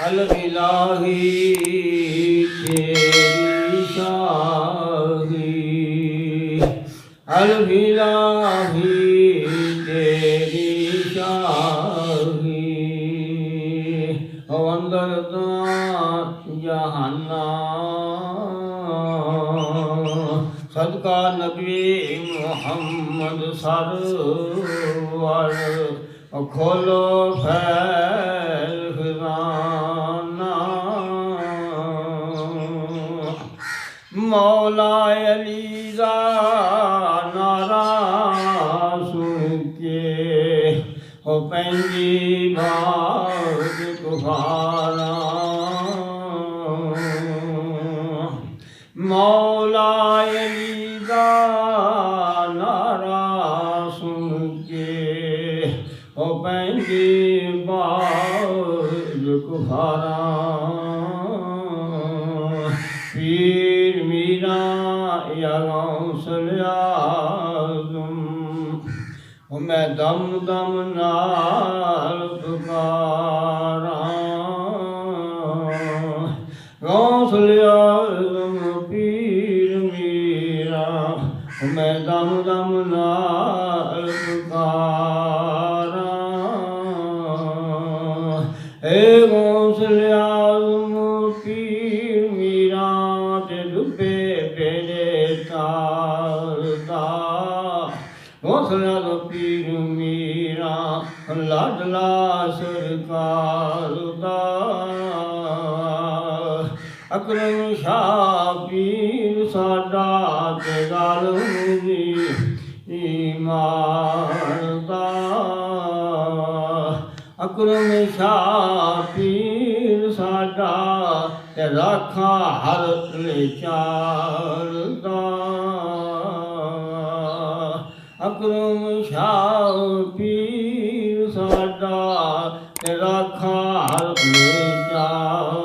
अलबिलाही तेरी शाही, अलबिलाही तेरी शाही, अंदर जहाना सदका नबी मुहम्मद सरवर, खोलो फैल खजाना, मौला अली दा नारा सुन के हो पैंदी बाग कुफारा, मौला अली दा नारा सुन के हो पैंदी बाग कुफारा, पीर मीरा या गौसल आज़म, मैं दम दम नाल पुकारा, गौसल आज़म पीर मीरा, मैं दम दम नाल पुकारा, ए गौसल आज़म पीर मीरा, ते डुबे बेड़े तारदा, गौसल आज़म पीर मीरा, लाडला सरकार दा, अकरम शाह पीर साडा ते ज़ालिम दी ईमान दा, अकरम शाह पीर साडा ते राखा हर चार दा, अकरम शाह पीर साडा ते राखा हर चार